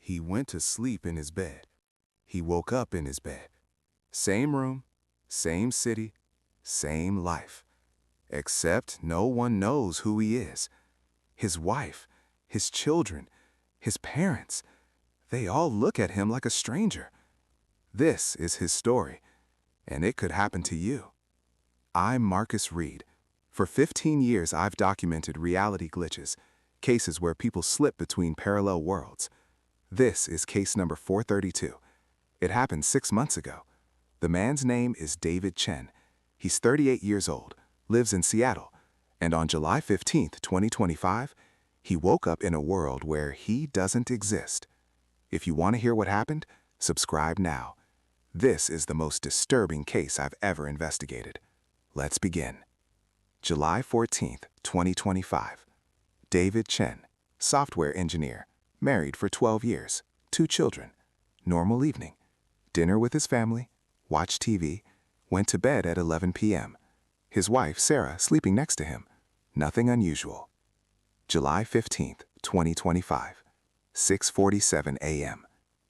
He went to sleep in his bed. He woke up in his bed. Same room, same city, same life. Except no one knows who he is. His wife, his children, his parents, they all look at him like a stranger. This is his story, and it could happen to you. I'm Marcus Reed. For 15 years, I've documented reality glitches, cases where people slip between parallel worlds. This is case number 432. It happened 6 months ago. The man's name is David Chen. He's 38 years old, lives in Seattle, and on July 15th, 2025, he woke up in a world where he doesn't exist. If you want to hear what happened, subscribe now. This is the most disturbing case I've ever investigated. Let's begin. July 14th, 2025. David Chen, software engineer, married for 12 years, 2 children. Normal evening. Dinner with his family, watched TV, went to bed at 11 p.m. His wife, Sarah, sleeping next to him. Nothing unusual. July 15th, 2025. 6:47 a.m.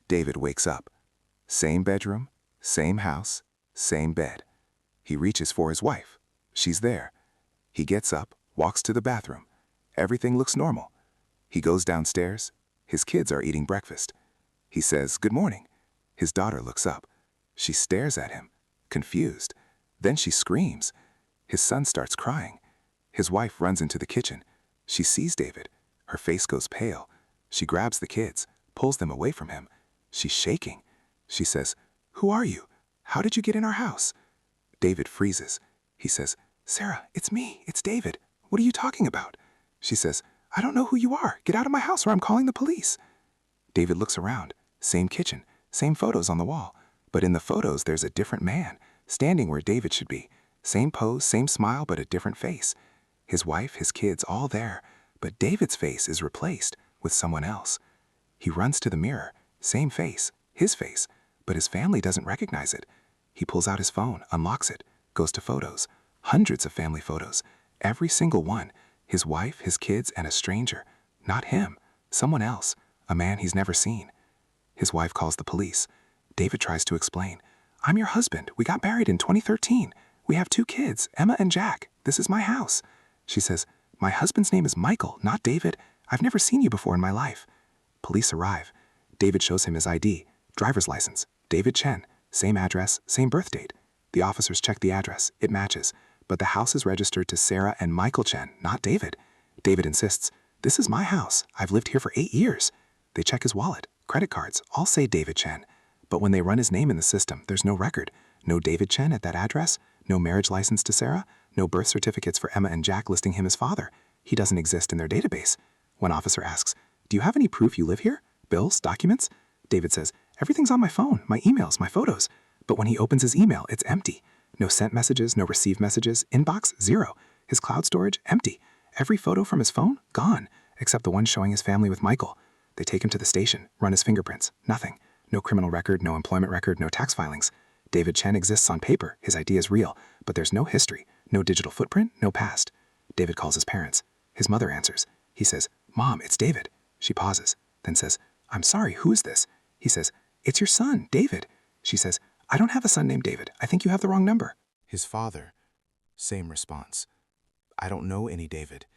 David wakes up. Same bedroom, same house, same bed. He reaches for his wife. She's there. He gets up, walks to the bathroom. Everything looks normal. He goes downstairs. His kids are eating breakfast. He says, "Good morning." His daughter looks up. She stares at him, confused. Then she screams. His son starts crying. His wife runs into the kitchen. She sees David. Her face goes pale. She grabs the kids, pulls them away from him. She's shaking. She says, "Who are you? How did you get in our house?" David freezes. He says, "Sarah, it's me. It's David. What are you talking about?" She says, "I don't know who you are. Get out of my house or I'm calling the police." David looks around. Same kitchen, same photos on the wall. But in the photos, there's a different man, standing where David should be. Same pose, same smile, but a different face. His wife, his kids, all there. But David's face is replaced with someone else. He runs to the mirror. Same face, his face, but his family doesn't recognize it. He pulls out his phone, unlocks it, goes to photos. Hundreds of family photos. Every single one. His wife, his kids, and a stranger. Not him. Someone else. A man he's never seen. His wife calls the police. David tries to explain. "I'm your husband. We got married in 2013. We have 2 kids, Emma and Jack. This is my house." She says, "My husband's name is Michael, not David. I've never seen you before in my life." Police arrive. David shows him his ID, driver's license, David Chen, same address, same birth date. The officers check the address. It matches. But the house is registered to Sarah and Michael Chen, not David. David insists, "This is my house. I've lived here for 8 years. They check his wallet, credit cards, all say David Chen. But when they run his name in the system, there's no record. No David Chen at that address, no marriage license to Sarah, no birth certificates for Emma and Jack listing him as father. He doesn't exist in their database. One officer asks, "Do you have any proof you live here? Bills, documents?" David says, "Everything's on my phone, my emails, my photos." But when he opens his email, it's empty. No sent messages, no received messages, inbox, 0. His cloud storage, empty. Every photo from his phone, gone, except the one showing his family with Michael. They take him to the station, run his fingerprints, nothing. No criminal record, no employment record, no tax filings. David Chen exists on paper, his ID is real, but there's no history, no digital footprint, no past. David calls his parents. His mother answers. He says, "Mom, it's David." She pauses, then says, "I'm sorry, who is this?" He says, "It's your son, David." She says, "I don't have a son named David. I think you have the wrong number." His father, same response. "I don't know any David."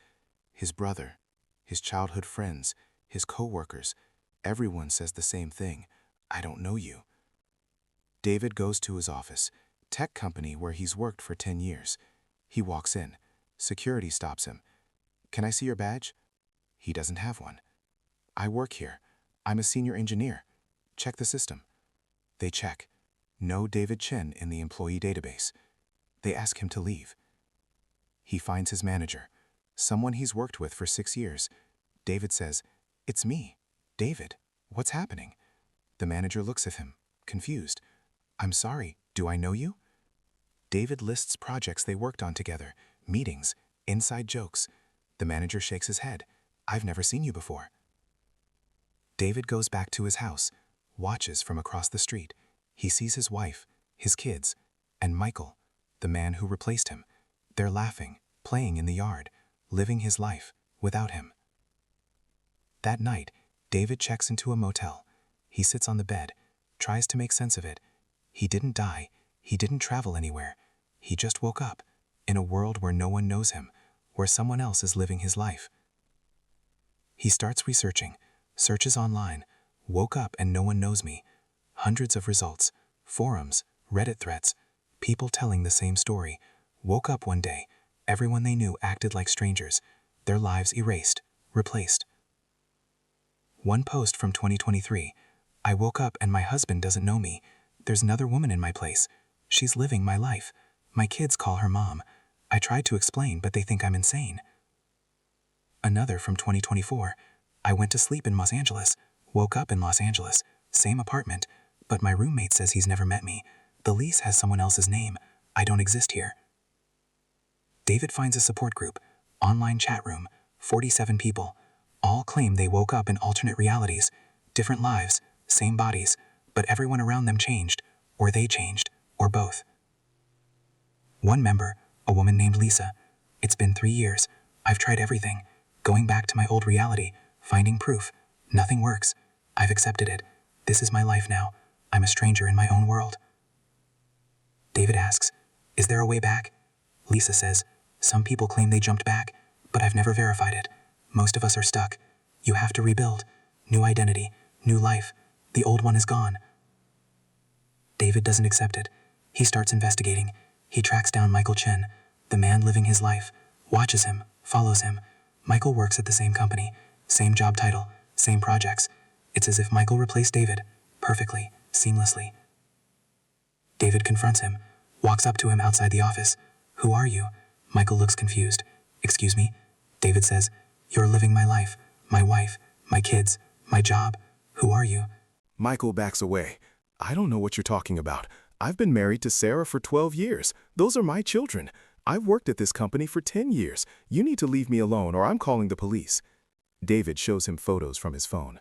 His brother, his childhood friends, his co-workers, everyone says the same thing. "I don't know you." David goes to his office, tech company where he's worked for 10 years. He walks in. Security stops him. "Can I see your badge?" He doesn't have one. "I work here. I'm a senior engineer. Check the system." They check. No David Chen in the employee database. They ask him to leave. He finds his manager, someone he's worked with for 6 years. David says, "It's me, David. What's happening?" The manager looks at him, confused. "I'm sorry, do I know you?" David lists projects they worked on together, meetings, inside jokes. The manager shakes his head. "I've never seen you before." David goes back to his house, watches from across the street. He sees his wife, his kids, and Michael, the man who replaced him. They're laughing, playing in the yard, living his life without him. That night, David checks into a motel. He sits on the bed, tries to make sense of it. He didn't die. He didn't travel anywhere. He just woke up, in a world where no one knows him, where someone else is living his life. He starts researching, searches online, woke up and no one knows me. Hundreds of results, forums, Reddit threads, people telling the same story. Woke up one day, everyone they knew acted like strangers, their lives erased, replaced. One post from 2023, I woke up and my husband doesn't know me. There's another woman in my place. She's living my life. My kids call her mom. I tried to explain, but they think I'm insane. Another from 2024, I went to sleep in Los Angeles, woke up in Los Angeles, same apartment, but my roommate says he's never met me. The lease has someone else's name. I don't exist here. David finds a support group, online chat room, 47 people. All claim they woke up in alternate realities, different lives, same bodies, but everyone around them changed, or they changed, or both. One member, a woman named Lisa, it's been 3 years. I've tried everything, going back to my old reality, finding proof. Nothing works. I've accepted it. This is my life now. I'm a stranger in my own world. David asks, is there a way back? Lisa says, some people claim they jumped back, but I've never verified it. Most of us are stuck. You have to rebuild. New identity, new life. The old one is gone. David doesn't accept it. He starts investigating. He tracks down Michael Chen, the man living his life, watches him, follows him. Michael works at the same company, same job title, same projects. It's as if Michael replaced David, perfectly, seamlessly. David confronts him, walks up to him outside the office. Who are you? Michael looks confused. Excuse me? David says, you're living my life, my wife, my kids, my job. Who are you? Michael backs away. I don't know what you're talking about. I've been married to Sarah for 12 years. Those are my children. I've worked at this company for 10 years. You need to leave me alone or I'm calling the police. David shows him photos from his phone.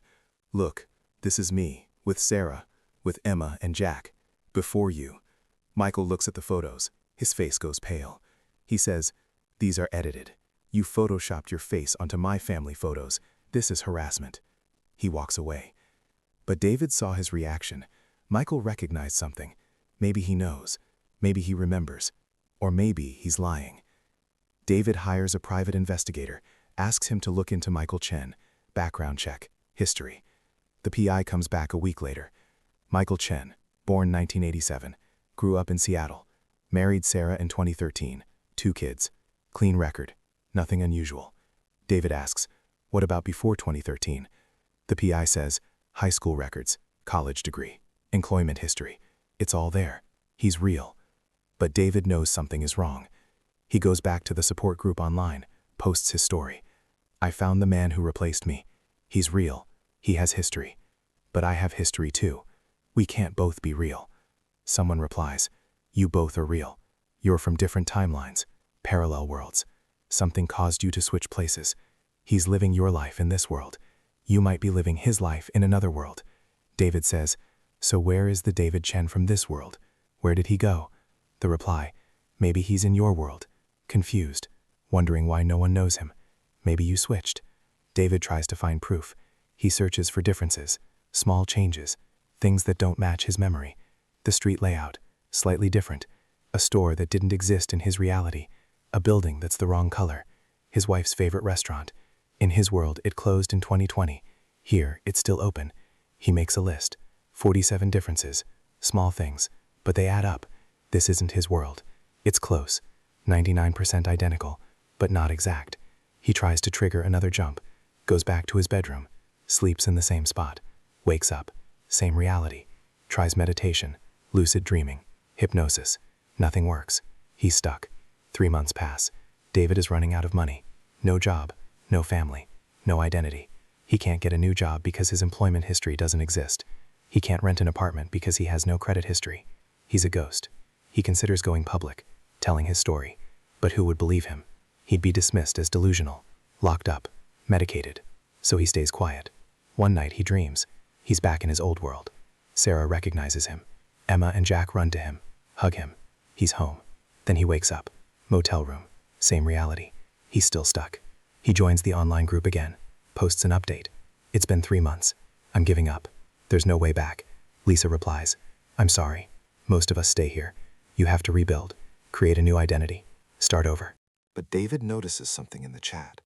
Look, this is me, with Sarah, with Emma and Jack. Before you. Michael looks at the photos. His face goes pale. He says, these are edited. You photoshopped your face onto my family photos. This is harassment. He walks away. But David saw his reaction. Michael recognized something. Maybe he knows. Maybe he remembers. Or maybe he's lying. David hires a private investigator, asks him to look into Michael Chen. Background check. History. The PI comes back a week later. Michael Chen, born 1987, grew up in Seattle, married Sarah in 2013, 2 kids, clean record, nothing unusual. David asks, what about before 2013? The PI says, high school records, college degree, employment history. It's all there. He's real. But David knows something is wrong. He goes back to the support group online, posts his story. I found the man who replaced me. He's real. He has history. But I have history too. We can't both be real. Someone replies, you both are real. You're from different timelines, parallel worlds. Something caused you to switch places. He's living your life in this world. You might be living his life in another world. David says, so where is the David Chen from this world? Where did he go? The reply, maybe he's in your world, confused, wondering why no one knows him. Maybe you switched. David tries to find proof. He searches for differences, small changes, things that don't match his memory. The street layout, slightly different. A store that didn't exist in his reality. A building that's the wrong color. His wife's favorite restaurant. In his world, it closed in 2020. Here, it's still open. He makes a list. 47 differences. Small things, but they add up. This isn't his world. It's close. 99% identical, but not exact. He tries to trigger another jump. Goes back to his bedroom. Sleeps in the same spot. Wakes up. Same reality. Tries meditation, lucid dreaming, hypnosis. Nothing works. He's stuck. 3 months pass. David is running out of money. No job, no family, no identity. He can't get a new job because his employment history doesn't exist. He can't rent an apartment because he has no credit history. He's a ghost. He considers going public, telling his story. But who would believe him? He'd be dismissed as delusional, locked up, medicated. So he stays quiet. One night he dreams. He's back in his old world. Sarah recognizes him. Emma and Jack run to him, hug him. He's home. Then he wakes up. Motel room. Same reality. He's still stuck. He joins the online group again. Posts an update. It's been 3 months. I'm giving up. There's no way back. Lisa replies, I'm sorry. Most of us stay here. You have to rebuild, create a new identity, start over. But David notices something in the chat.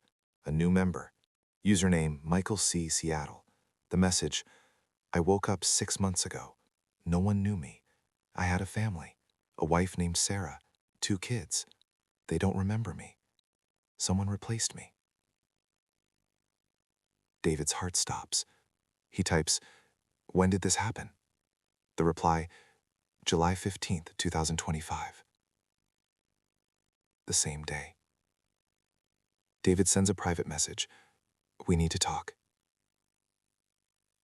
A new member. Username Michael C. Seattle. The message, I woke up 6 months ago. No one knew me. I had a family. A wife named Sarah. 2 kids. They don't remember me. Someone replaced me. David's heart stops. He types, when did this happen? The reply, July 15th, 2025. The same day. David sends a private message. We need to talk.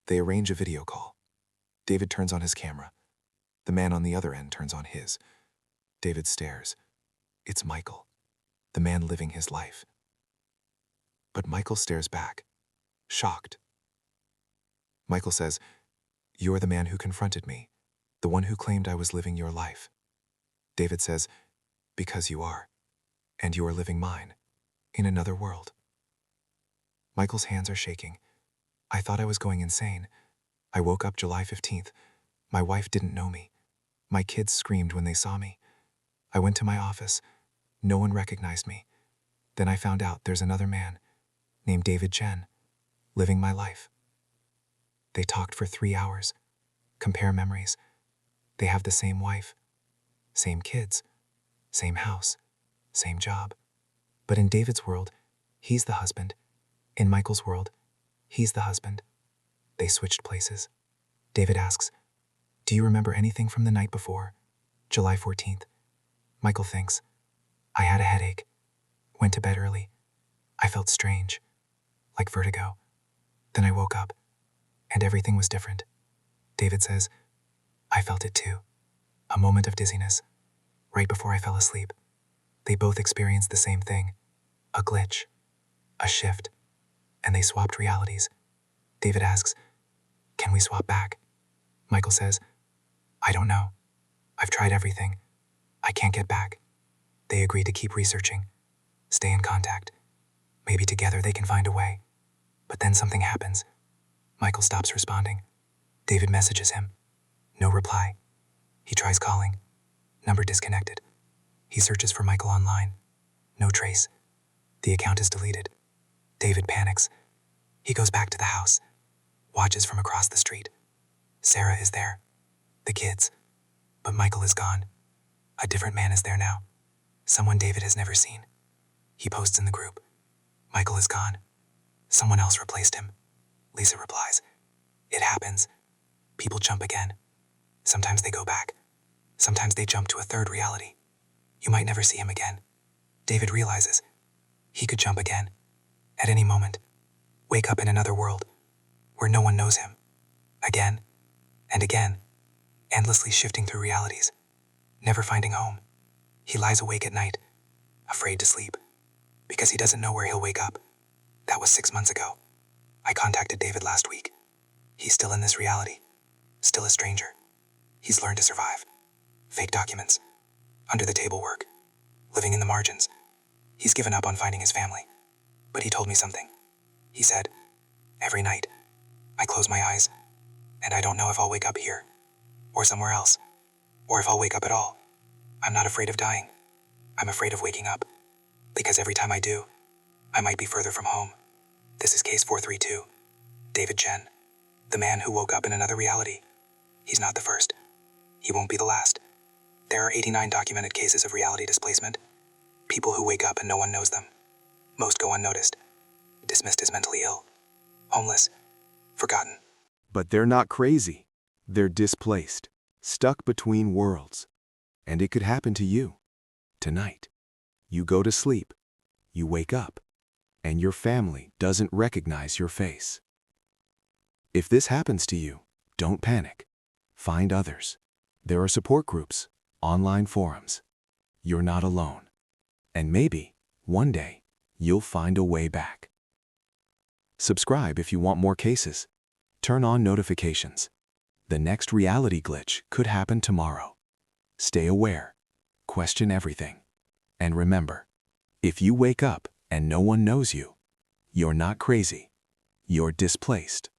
They arrange a video call. David turns on his camera. The man on the other end turns on his. David stares. It's Michael, the man living his life. But Michael stares back, shocked. Michael says, You're the man who confronted me, the one who claimed I was living your life. David says, Because you are, and you are living mine, in another world. Michael's hands are shaking. I thought I was going insane. I woke up July 15th. My wife didn't know me. My kids screamed when they saw me. I went to my office. No one recognized me. Then I found out there's another man, named David Chen, living my life. They talked for 3 hours, compare memories. They have the same wife, same kids, same house, same job. But in David's world, he's the husband. In Michael's world, he's the husband. They switched places. David asks, Do you remember anything from the night before, July 14th? Michael thinks, I had a headache, went to bed early. I felt strange, like vertigo. Then I woke up, and everything was different. David says, I felt it too. A moment of dizziness, right before I fell asleep. They both experienced the same thing, a glitch, a shift, and they swapped realities. David asks, Can we swap back? Michael says, I don't know. I've tried everything. I can't get back. They agree to keep researching, stay in contact. Maybe together they can find a way. But then something happens. Michael stops responding. David messages him. No reply. He tries calling. Number disconnected. He searches for Michael online. No trace. The account is deleted. David panics. He goes back to the house, watches from across the street. Sarah is there. The kids. But Michael is gone. A different man is there now. Someone David has never seen. He posts in the group. Michael is gone. Someone else replaced him. Lisa replies. It happens. People jump again. Sometimes they go back. Sometimes they jump to a third reality. You might never see him again. David realizes he could jump again. At any moment. Wake up in another world where no one knows him. Again and again. Endlessly shifting through realities. Never finding home. He lies awake at night, afraid to sleep, because he doesn't know where he'll wake up. That was 6 months ago. I contacted David last week. He's still in this reality, still a stranger. He's learned to survive. Fake documents, under the table work, living in the margins. He's given up on finding his family. But he told me something. He said, every night, I close my eyes, and I don't know if I'll wake up here, or somewhere else, or if I'll wake up at all. I'm not afraid of dying. I'm afraid of waking up, because every time I do, I might be further from home. This is case 432, David Chen, the man who woke up in another reality. He's not the first. He won't be the last. There are 89 documented cases of reality displacement. People who wake up and no one knows them. Most go unnoticed, dismissed as mentally ill, homeless, forgotten. But they're not crazy. They're displaced, stuck between worlds. And it could happen to you. Tonight. You go to sleep. You wake up. And your family doesn't recognize your face. If this happens to you, don't panic. Find others. There are support groups, online forums. You're not alone. And maybe, one day, you'll find a way back. Subscribe if you want more cases. Turn on notifications. The next reality glitch could happen tomorrow. Stay aware. Question everything. And remember, if you wake up and no one knows you, you're not crazy. You're displaced.